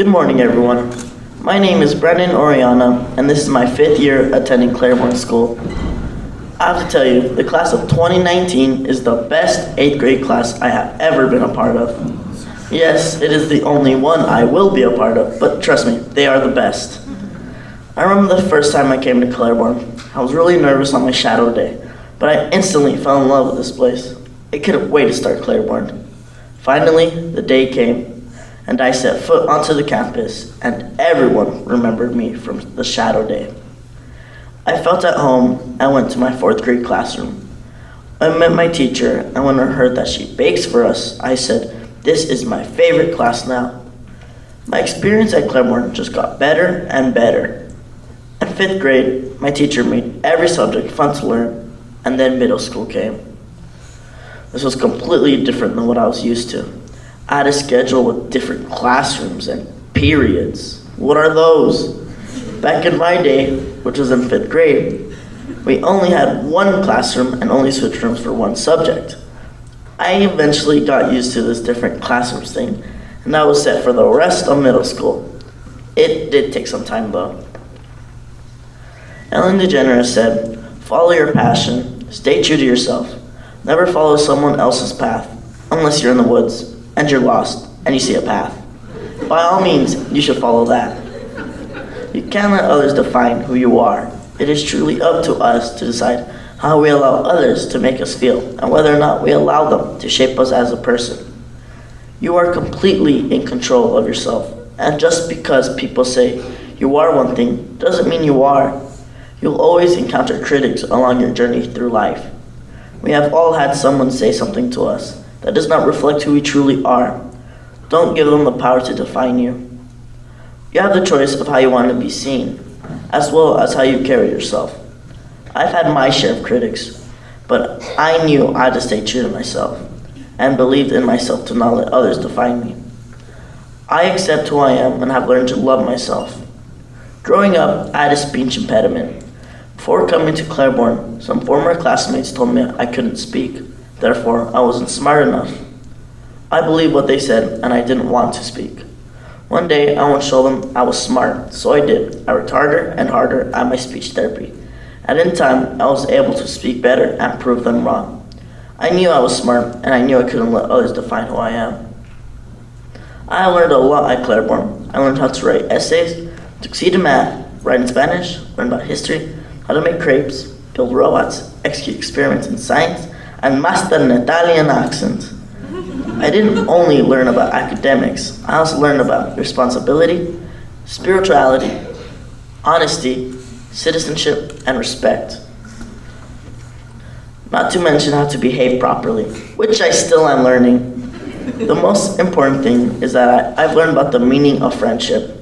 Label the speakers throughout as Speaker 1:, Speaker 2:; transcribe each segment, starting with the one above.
Speaker 1: Good morning, everyone. My name is Branden O, and this is my 5th year attending Clairbourn School. I have to tell you, the class of 2019 is the best 8th grade class I have ever been a part of. Yes, it is the only one I will be a part of, but trust me, they are the best. I remember the first time I came to Clairbourn. I was really nervous on my shadow day, but I instantly fell in love with this place. I couldn't wait to start Clairbourn. Finally, the day came, and I set foot onto the campus, and everyone remembered me from the shadow day. I felt at home. I went to my 4th grade classroom. I met my teacher, and when I heard that she bakes for us, I said, "This is my favorite class now." My experience at Clairbourn just got better and better. In 5th grade, my teacher made every subject fun to learn, and then middle school came. This was completely different than what I was used to. I had a schedule with different classrooms and periods. What are those? Back in my day, which was in 5th grade, we only had one classroom and only switched rooms for one subject. I eventually got used to this different classrooms thing, and I was set for the rest of middle school. It did take some time though. Ellen DeGeneres said, "Follow your passion, stay true to yourself. Never follow someone else's path, unless you're in the woods, and you're lost, and you see a path. By all means, you should follow that." You can't let others define who you are. It is truly up to us to decide how we allow others to make us feel, and whether or not we allow them to shape us as a person. You are completely in control of yourself, and just because people say you are one thing, doesn't mean you are. You'll always encounter critics along your journey through life. We have all had someone say something to us that does not reflect who we truly are. Don't give them the power to define you. You have the choice of how you want to be seen, as well as how you carry yourself. I've had my share of critics, but I knew I had to stay true to myself, and believed in myself to not let others define me. I accept who I am and have learned to love myself. Growing up, I had a speech impediment. Before coming to Clairbourn, some former classmates told me I couldn't speak. Therefore, I wasn't smart enough. I believed what they said, and I didn't want to speak. One day, I wanted to show them I was smart, so I did. I worked harder and harder at my speech therapy. And in time, I was able to speak better and prove them wrong. I knew I was smart, and I knew I couldn't let others define who I am. I learned a lot at Clairbourn. I learned how to write essays, succeed in math, write in Spanish, learn about history, how to make crepes, build robots, execute experiments in science, and master an Italian accent. I didn't only learn about academics, I also learned about responsibility, spirituality, honesty, citizenship, and respect. Not to mention how to behave properly, which I still am learning. The most important thing is that I've learned about the meaning of friendship.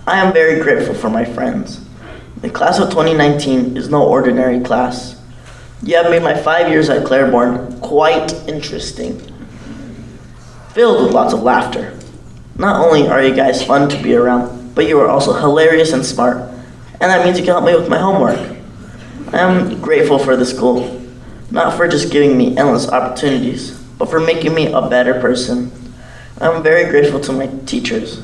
Speaker 1: I am very grateful for my friends. The class of 2019 is no ordinary class. You have made my 5 years at Clairbourn quite interesting, filled with lots of laughter. Not only are you guys fun to be around, but you are also hilarious and smart, and that means you can help me with my homework. I am grateful for the school, not for just giving me endless opportunities, but for making me a better person. I'm very grateful to my teachers.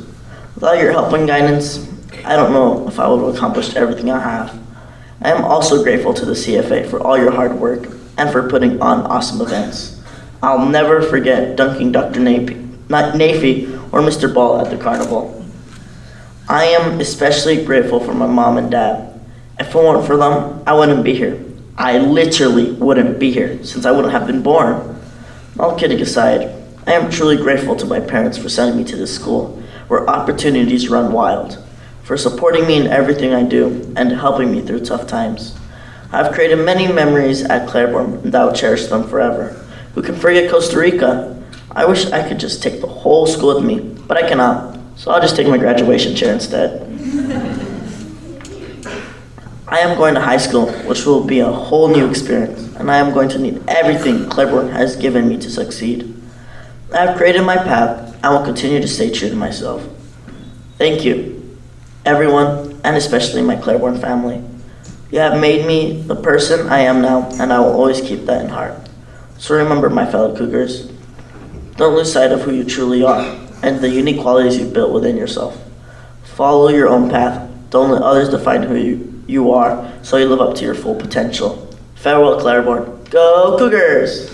Speaker 1: Without your help and guidance, I don't know if I would have accomplished everything I have. I am also grateful to the CFA for all your hard work and for putting on awesome events. I'll never forget dunking Dr. Nafy or Mr. Ball at the carnival. I am especially grateful for my mom and dad. If it weren't for them, I wouldn't be here. I literally wouldn't be here since I wouldn't have been born. All kidding aside, I am truly grateful to my parents for sending me to this school where opportunities run wild, for supporting me in everything I do and helping me through tough times. I've created many memories at Clairbourn and I will cherish them forever. Who can forget Costa Rica? I wish I could just take the whole school with me, but I cannot, so I'll just take my graduation chair instead. I am going to high school, which will be a whole new experience, and I am going to need everything Clairbourn has given me to succeed. I have created my path and will continue to stay true to myself. Thank you, everyone, and especially my Clairbourn family. You have made me the person I am now, and I will always keep that in heart. So remember, my fellow Cougars, don't lose sight of who you truly are. and the unique qualities you've built within yourself. Follow your own path. Don't let others define who you are, so you live up to your full potential. Farewell, Clairbourn. Go Cougars!